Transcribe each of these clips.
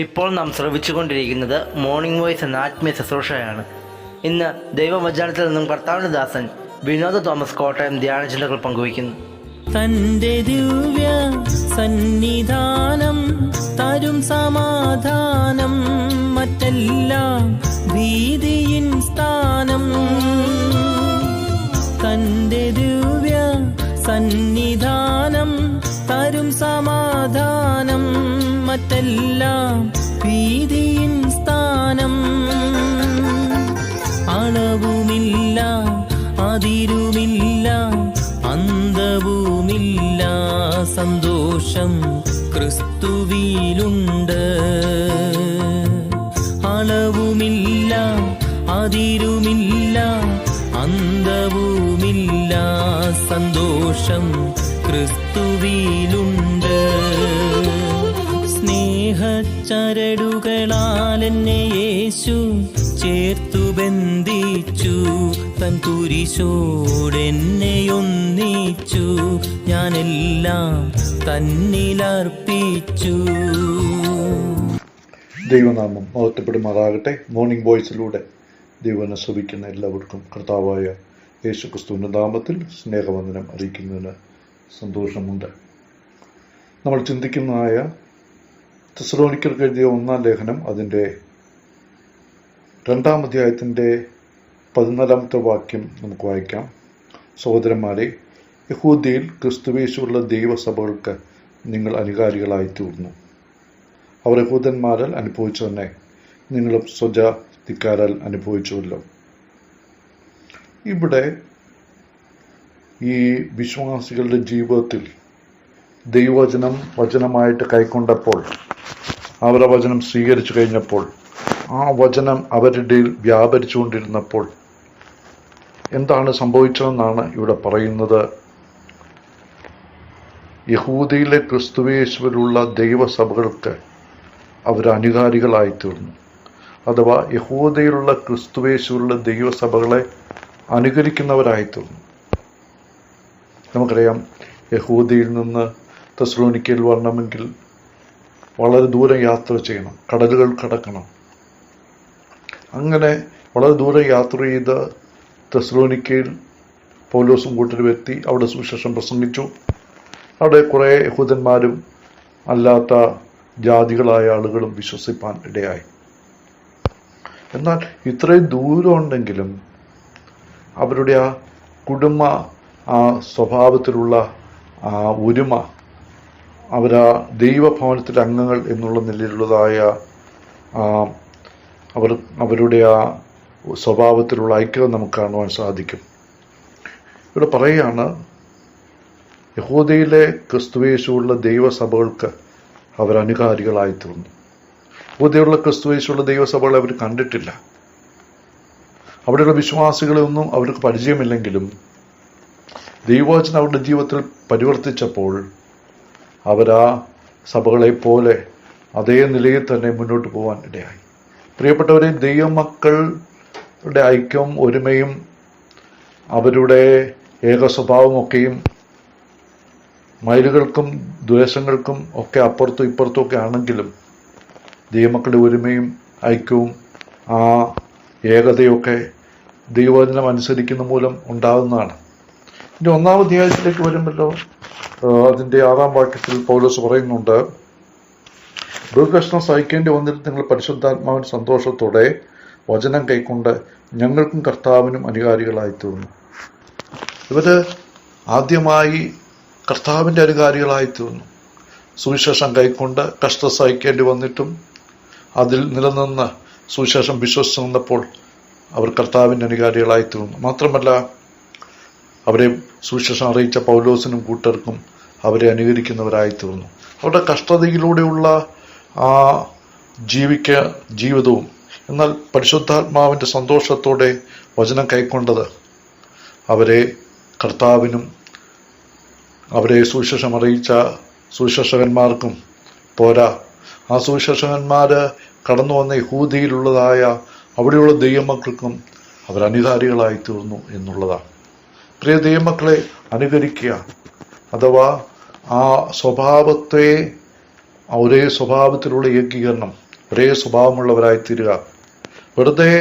ഇപ്പോൾ നാം ശ്രവിച്ചുകൊണ്ടിരിക്കുന്നത് morning voice എന്ന ആത്മീയ ശുശ്രൂഷയാണ്. ഇന്ന് ദൈവവചനത്തിൽ നിന്നും കർത്താവിന്റെ ദാസൻ വിനോദ് തോമസ് കോട്ടയം ധ്യാനചിന്തകൾ പങ്കുവയ്ക്കുന്നു. തന്റെ ദിവ്യ സന്നിധാനം തരും സമാധാനം, മറ്റെല്ലാം ഭീതിയിൻ സ്ഥാനം. തന്റെ ദിവ്യ സന്നിധാനം തരും സമാധാനം, മറ്റെല്ലാം ഭീതിയിൻ സ്ഥാനം. അളവുമില്ല, അതിരുമില്ല, അന്തവുമില്ല, സന്തോഷം ക്രിസ്തുവിലുണ്ട്. അളവുമില്ല, അതിരുമില്ല, അന്തവുമില്ല, സന്തോഷം ക്രിസ്തുവിലുണ്ട്. സ്നേഹച്ചരടുകളാൽ എന്നെ യേശു ചേർത്തു ബന്ധിച്ചു, തൻ കുരിശോടെന്നെ ഒന്നിച്ചു, ഞാനെല്ലാം തന്നിലർപ്പിച്ചു. ദൈവനാമം മഹത്വപ്പെടുമാറാകട്ടെ. മോർണിംഗ് വോയിസിലൂടെ ദൈവനെ ശ്രവിക്കുന്ന എല്ലാവർക്കും കർത്താവായ യേശു ക്രിസ്തുവിന്റെ നാമത്തിൽ സ്നേഹവന്ദനം അറിയിക്കുന്നതിന് സന്തോഷമുണ്ട്. നമ്മൾ ചിന്തിക്കുന്നതായ തെസ്സലോനിക്കർക്ക് എഴുതിയ 1-ാം ലേഖനം അതിൻ്റെ 2-ാം അധ്യായത്തിൻ്റെ 14-ാമത്തെ വാക്യം നമുക്ക് വായിക്കാം. സഹോദരന്മാരെ, യഹൂദയിൽ ക്രിസ്തുവേശുള്ള ദൈവസഭകൾക്ക് നിങ്ങൾ അനുകാരികളായി തീർന്നു. അവർ യഹൂദന്മാരാൽ അനുഭവിച്ചു തന്നെ നിങ്ങളും സ്വജാതിക്കാരാൽ അനുഭവിച്ചുവല്ലോ. ഇവിടെ ഈ വിശ്വാസികളുടെ ജീവിതത്തിൽ ദൈവവചനം വചനമായിട്ട് കൈക്കൊണ്ടപ്പോൾ, അവരുടെ വചനം സ്വീകരിച്ചു കഴിഞ്ഞപ്പോൾ, ആ വചനം അവരുടെ വ്യാപരിച്ചുകൊണ്ടിരുന്നപ്പോൾ എന്താണ് സംഭവിച്ചതെന്നാണ് ഇവിടെ പറയുന്നത്. യഹൂദയിലെ ക്രിസ്തുവേശുവിലുള്ള ദൈവസഭകൾക്ക് അവർ അനുകാരികളായി തീർന്നു. അഥവാ യഹൂദയിലുള്ള ക്രിസ്തുവേശുവിലുള്ള ദൈവസഭകളെ അനുകരിക്കുന്നവരായി തീർന്നു. നമുക്കറിയാം, യഹൂദയിൽ നിന്ന് തെസ്സലോനിക്കയിൽ വരണമെങ്കിൽ വളരെ ദൂരം യാത്ര ചെയ്യണം, കടലുകൾ കടക്കണം. അങ്ങനെ വളരെ ദൂരം യാത്ര ചെയ്ത് തെസ്സലോനിക്കയിൽ പൗലോസും കൂട്ടരും എത്തി. അവിടെ സുവിശേഷം പ്രസംഗിച്ചു. അവിടെ കുറേ യഹൂദന്മാരും അല്ലാത്ത ജാതികളായ ആളുകളും വിശ്വസിപ്പാൻ ഇടയായി. എന്നാൽ ഇത്രയും ദൂരം ഉണ്ടെങ്കിലും അവരുടെ ആ കുടുംബ ആ സ്വഭാവത്തിലുള്ള ആ ഒരുമ, അവരാ ദൈവഭവനത്തിലെ അംഗങ്ങൾ എന്നുള്ള നിലയിലുള്ളതായ അവരുടെ ആ സ്വഭാവത്തിലുള്ള ഐക്യത നമുക്ക് കാണുവാൻ സാധിക്കും. ഇവിടെ പറയുകയാണ്, യഹൂദയിലെ ക്രിസ്തുവേശുള്ള ദൈവസഭകൾക്ക് അവർ അനുകാരികളായി തീർന്നു. യഹൂദയിലുള്ള ക്രിസ്തുവേശുള്ള ദൈവസഭകളെ അവർ കണ്ടിട്ടില്ല. അവിടെയുള്ള വിശ്വാസികളെ ഒന്നും അവർക്ക് പരിചയമില്ലെങ്കിലും ദൈവവചനം അവരുടെ ജീവിതത്തിൽ പരിവർത്തിച്ചപ്പോൾ അവരാ സഭകളെ പോലെ അതേ നിലയിൽ തന്നെ മുന്നോട്ട് പോകാൻ ഇടയായി. പ്രിയപ്പെട്ടവരെ, ദൈവമക്കളുടെ ഐക്യവും ഒരുമയും അവരുടെ ഏക സ്വഭാവമൊക്കെയും മൈലുകൾക്കും ദ്വേഷങ്ങൾക്കും ഒക്കെ അപ്പുറത്തും ഇപ്പുറത്തും ഒക്കെ ആണെങ്കിലും ദൈവമക്കളുടെ ഒരുമയും ഐക്യവും ആ ഏകതയൊക്കെ ദൈവവചനം അനുസരിക്കുന്ന മൂലം ഉണ്ടാകുന്നതാണ്. ഇനി 1-ാം അധ്യായത്തിലേക്ക് വരുമല്ലോ, അതിൻ്റെ 6-ാം വാക്യത്തിൽ പൗലോസ് പറയുന്നുണ്ട്, ദുർകഷ്ടം സഹിക്കേണ്ടി വന്നിട്ട് നിങ്ങൾ പരിശുദ്ധാത്മാവിൻ സന്തോഷത്തോടെ വചനം കൈക്കൊണ്ട് ഞങ്ങൾക്കും കർത്താവിനും അനുകാരികളായി തീർന്നു. ഇവര് ആദ്യമായി കർത്താവിൻ്റെ അനുകാരികളായി തീർന്നു. സുവിശേഷം കൈക്കൊണ്ട് കഷ്ടം സഹിക്കേണ്ടി വന്നിട്ടും അതിൽ നിലനിന്ന് സുവിശേഷം വിശ്വസിച്ച് നിന്നപ്പോൾ അവർ കർത്താവിൻ്റെ അനുകാരികളായി തീർന്നു. മാത്രമല്ല, അവരെ സുവിശേഷം അറിയിച്ച പൗലോസിനും കൂട്ടർക്കും അവരെ അനുകരിക്കുന്നവരായി തീർന്നു. അവരുടെ കഷ്ടതയിലൂടെയുള്ള ആ ജീവിതവും എന്നാൽ പരിശുദ്ധാത്മാവിൻ്റെ സന്തോഷത്തോടെ വചനം കൈക്കൊണ്ടത് അവരെ കർത്താവിനും അവരെ സുവിശേഷം അറിയിച്ച സുവിശേഷകന്മാർക്കും പോരാ, ആ സുവിശേഷകന്മാര് കടന്നു വന്ന യഹൂദിയിലുള്ളതായ അവിടെയുള്ള ദൈവമക്കൾക്കും അവർ അനുകാരികളായി തീർന്നു എന്നുള്ളതാണ്. പ്രിയ ദൈവമക്കളെ, അനുകരിക്കുക അഥവാ ആ സ്വഭാവത്തെ ഒരേ സ്വഭാവത്തിലുള്ള ഏകീകരണം, ഒരേ സ്വഭാവമുള്ളവരായി തീരുക. വെറുതെ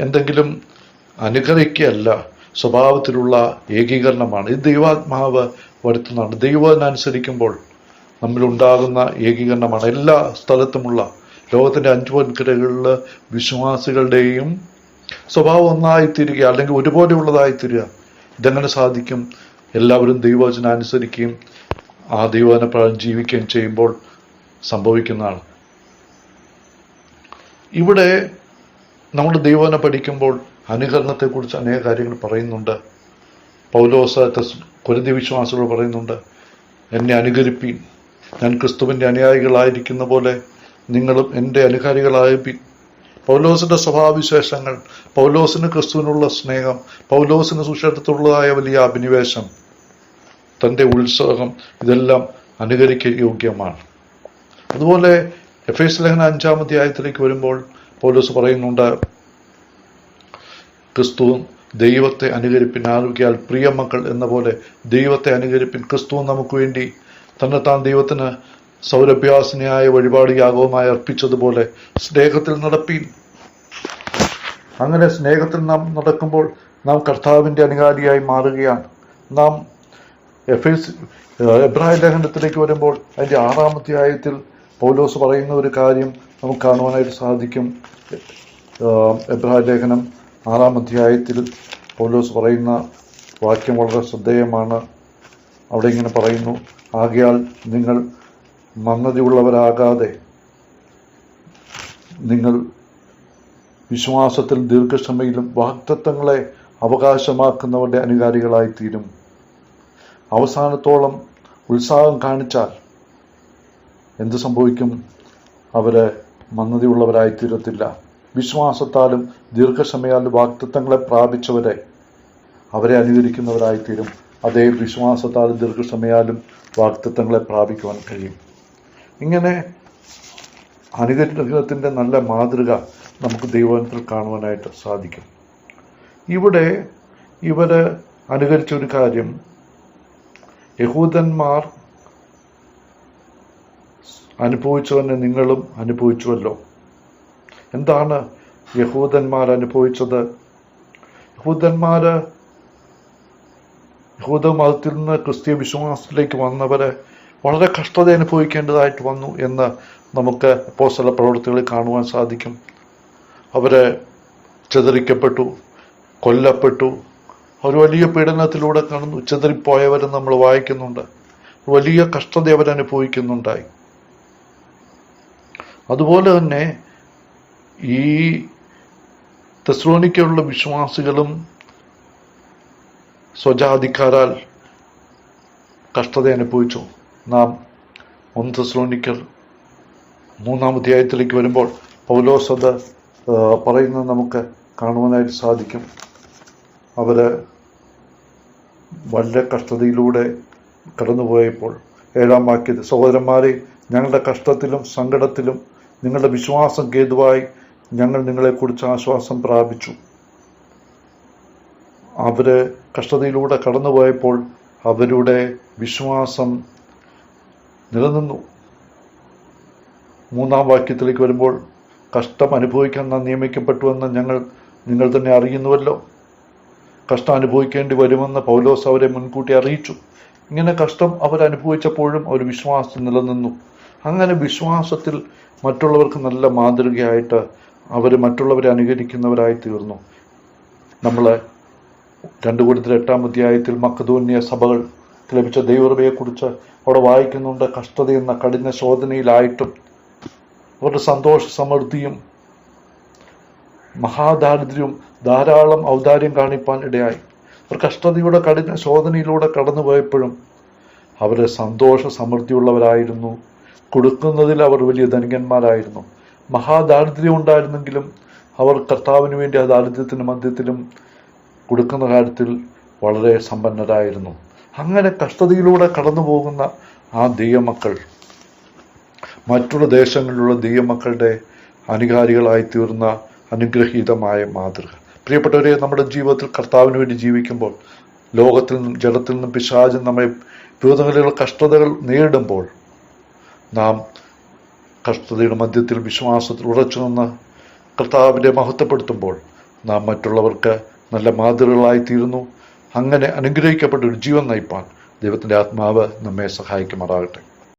എന്തെങ്കിലും അനുകരിക്കുകയല്ല, സ്വഭാവത്തിലുള്ള ഏകീകരണമാണ്. ഇത് ദൈവാത്മാവ് വരുത്തുന്നതാണ്. ദൈവത്തിനനുസരിക്കുമ്പോൾ നമ്മിലുണ്ടാകുന്ന ഏകീകരണമാണ്. എല്ലാ സ്ഥലത്തുമുള്ള ലോകത്തിൻ്റെ 5 വൻകരകളിൽ വിശ്വാസികളുടെയും സ്വഭാവം ഒന്നായിത്തീരുക, അല്ലെങ്കിൽ ഒരുപോലെയുള്ളതായിത്തീരുക. ഇതെങ്ങനെ സാധിക്കും? എല്ലാവരും ദൈവവചനം അനുസരിക്കുകയും ആ ദൈവവചന പ്രകാരം ജീവിക്കുകയും ചെയ്യുമ്പോൾ സംഭവിക്കുന്നതാണ്. ഇവിടെ നമ്മൾ ദൈവവചനം പഠിക്കുമ്പോൾ അനുകരണത്തെക്കുറിച്ച് അനേക കാര്യങ്ങൾ പറയുന്നുണ്ട്. പൗലോസ് കൊരിന്ത്യ വിശ്വാസികളോട് പറയുന്നുണ്ട്, എന്നെ അനുകരിപ്പീൻ, ഞാൻ ക്രിസ്തുവിൻ്റെ അനുയായികളായിരിക്കുന്ന പോലെ നിങ്ങളും എൻ്റെ അനുകാരികളായിപ്പീൻ. പൗലോസിന്റെ സ്വഭാവവിശേഷങ്ങൾ, പൗലോസിന് ക്രിസ്തുവിനുള്ള സ്നേഹം, പൗലോസിന് സുശേഷത്തുള്ളതായ വലിയ അഭിനിവേശം, തൻ്റെ ഉത്സാഹം, ഇതെല്ലാം അനുകരിക്ക യോഗ്യമാണ്. അതുപോലെ എഫേസ്യ ലേഖനം 5-ാം അധ്യായത്തിലേക്ക് വരുമ്പോൾ പൗലോസ് പറയുന്നുണ്ട്, ക്രിസ്തു ദൈവത്തെ അനുകരിപ്പിൻ, ആരോഗ്യാൽ പ്രിയമക്കൾ എന്ന പോലെ ദൈവത്തെ അനുകരിപ്പിൻ. ക്രിസ്തു നമുക്ക് വേണ്ടി തന്നെത്താൻ ദൈവത്തിന് സൗരഭ്യാസിനിയായ വഴിപാട് യാഗവുമായി അർപ്പിച്ചതുപോലെ സ്നേഹത്തിൽ നടപ്പീൻ. അങ്ങനെ സ്നേഹത്തിൽ നാം നടക്കുമ്പോൾ നാം കർത്താവിൻ്റെ അനുകാരിയായി മാറുകയാണ്. നാം എബ്രായ ലേഖനത്തിലേക്ക് വരുമ്പോൾ അതിൻ്റെ 6-ാം അധ്യായത്തിൽ പൗലോസ് പറയുന്ന ഒരു കാര്യം നമുക്ക് കാണുവാനായിട്ട് സാധിക്കും. എബ്രായ ലേഖനം 6-ാം അധ്യായത്തിൽ പൗലോസ് പറയുന്ന വാക്യം വളരെ ശ്രദ്ധേയമാണ്. അവിടെ ഇങ്ങനെ പറയുന്നു, ആകയാൽ നിങ്ങൾ മന്ദതയുള്ളവരാകാതെ നിങ്ങൾ വിശ്വാസത്തിൽ ദീർഘക്ഷമയിലും വാഗ്ദത്തങ്ങളെ അവകാശമാക്കുന്നവരുടെ അനുകാരികളായിത്തീരും. അവസാനത്തോളം ഉത്സാഹം കാണിച്ചാൽ എന്ത് സംഭവിക്കും? അവര് മന്ദതയുള്ളവരായിത്തീരത്തില്ല. വിശ്വാസത്താലും ദീർഘക്ഷമയാലും വാഗ്ദത്തങ്ങളെ പ്രാപിച്ചവരെ അവരെ അനുകരിക്കുന്നവരായിത്തീരും. അതേ വിശ്വാസത്താലും ദീർഘക്ഷമയാലും വാഗ്ദത്തങ്ങളെ പ്രാപിക്കുവാൻ കഴിയും. ഇങ്ങനെ അനുഗ്രഹത്തിൻ്റെ നല്ല മാതൃക നമുക്ക് ദൈവത്തിൽ കാണുവാനായിട്ട് സാധിക്കും. ഇവിടെ ഇവര് അനുകരിച്ച ഒരു കാര്യം, യഹൂദന്മാർ അനുഭവിച്ചവനെ നിങ്ങളും അനുഭവിച്ചുവല്ലോ. എന്താണ് യഹൂദന്മാർ അനുഭവിച്ചത്? യഹൂദ മതത്തിൽ നിന്ന് ക്രിസ്തീയ വിശ്വാസത്തിലേക്ക് വന്നവരെ വളരെ കഷ്ടത അനുഭവിക്കേണ്ടതായിട്ട് വന്നു എന്ന് നമുക്ക് അപ്പോസ്തല പ്രവൃത്തികളിൽ കാണുവാൻ സാധിക്കും. അവരെ ചിതറിക്കപ്പെട്ടു, കൊല്ലപ്പെട്ടു, അവർ വലിയ പീഡനത്തിലൂടെ കടന്നു ചിതറിപ്പോയവരും നമ്മൾ വായിക്കുന്നുണ്ട്. വലിയ കഷ്ടത അവരനുഭവിക്കുന്നുണ്ടായി. അതുപോലെ തന്നെ ഈ തെസ്സലോനിക്കയിലുള്ള വിശ്വാസികളും സ്വജാതിക്കാരാൽ കഷ്ടത അനുഭവിച്ചു. നാം 1 തെസ്സലോനിക്കർ 3-ാം അധ്യായത്തിലേക്ക് വരുമ്പോൾ പൗലോസ് അത് പറയുന്നത് നമുക്ക് കാണുവാനായിട്ട് സാധിക്കും. അവര് വളരെ കഷ്ടതയിലൂടെ കടന്നുപോയപ്പോൾ 7-ാം വാക്യത്തിൽ, സഹോദരന്മാരെ, ഞങ്ങളുടെ കഷ്ടത്തിലും സങ്കടത്തിലും നിങ്ങളുടെ വിശ്വാസം ഹേതുവായി ഞങ്ങൾ നിങ്ങളെക്കുറിച്ച് ആശ്വാസം പ്രാപിച്ചു. അവര് കഷ്ടതയിലൂടെ കടന്നുപോയപ്പോൾ അവരുടെ വിശ്വാസം നിലനിന്നു. 3-ാം വാക്യത്തിലേക്ക് വരുമ്പോൾ, കഷ്ടം അനുഭവിക്കാൻ നാം നിയമിക്കപ്പെട്ടുവെന്ന് നിങ്ങൾ തന്നെ അറിയുന്നുവല്ലോ. കഷ്ടം അനുഭവിക്കേണ്ടി വരുമെന്ന് പൗലോസ് അവരെ മുൻകൂട്ടി അറിയിച്ചു. ഇങ്ങനെ കഷ്ടം അവരനുഭവിച്ചപ്പോഴും അവർ വിശ്വാസം നിലനിന്നു. അങ്ങനെ വിശ്വാസത്തിൽ മറ്റുള്ളവർക്ക് നല്ല മാതൃകയായിട്ട് അവർ മറ്റുള്ളവരെ അനുകരിക്കുന്നവരായി തീർന്നു. നമ്മൾ 2 കൊരിന്ത്യർ 8-ാം അധ്യായത്തിൽ മക്കദോന്യ സഭകൾ ലഭിച്ച ദൈവകൃപയെക്കുറിച്ച് അവിടെ വായിക്കുന്നുണ്ട്. കഷ്ടത എന്ന കഠിന ശോധനയിലായിട്ടും അവരുടെ സന്തോഷ സമൃദ്ധിയും മഹാദാരിദ്ര്യവും ധാരാളം ഔദാര്യം കാണിപ്പാൻ ഇടയായി. അവർ കഷ്ടതയുടെ കഠിന ശോധനയിലൂടെ കടന്നുപോയപ്പോഴും അവർ സന്തോഷ സമൃദ്ധിയുള്ളവരായിരുന്നു. കൊടുക്കുന്നതിൽ അവർ വലിയ ധനികന്മാരായിരുന്നു. മഹാദാരിദ്ര്യം ഉണ്ടായിരുന്നെങ്കിലും അവർ കർത്താവിന് വേണ്ടി ആ ദാരിദ്ര്യത്തിൻ്റെ മധ്യത്തിലും കൊടുക്കുന്ന കാര്യത്തിൽ വളരെ സമ്പന്നരായിരുന്നു. അങ്ങനെ കഷ്ടതയിലൂടെ കടന്നു പോകുന്ന ആ ദൈവമക്കൾ മറ്റുള്ള ദേശങ്ങളിലുള്ള ദൈവമക്കളുടെ അനുകാരികളായി തീർന്ന അനുഗ്രഹീതമായ മാതൃക. പ്രിയപ്പെട്ടവരെ, നമ്മുടെ ജീവിതത്തിൽ കർത്താവിന് വേണ്ടി ജീവിക്കുമ്പോൾ ലോകത്തിൽ നിന്നും ജഡത്തിൽ നിന്നും പിശാചും നമ്മെ വിവിധ നിലയിലുള്ള കഷ്ടതകൾ നേരിടുമ്പോൾ നാം കഷ്ടതയുടെ മധ്യത്തിൽ വിശ്വാസത്തിൽ ഉറച്ചു നിന്ന് കർത്താവിനെ മഹത്വപ്പെടുത്തുമ്പോൾ നാം മറ്റുള്ളവർക്ക് നല്ല മാതൃകളായിത്തീരുന്നു. അങ്ങനെ അനുഗ്രഹിക്കപ്പെട്ട ഒരു ജീവൻ നയിപ്പാൻ ദൈവത്തിൻ്റെ ആത്മാവ് നമ്മെ സഹായിക്കുമാറാകട്ടെ.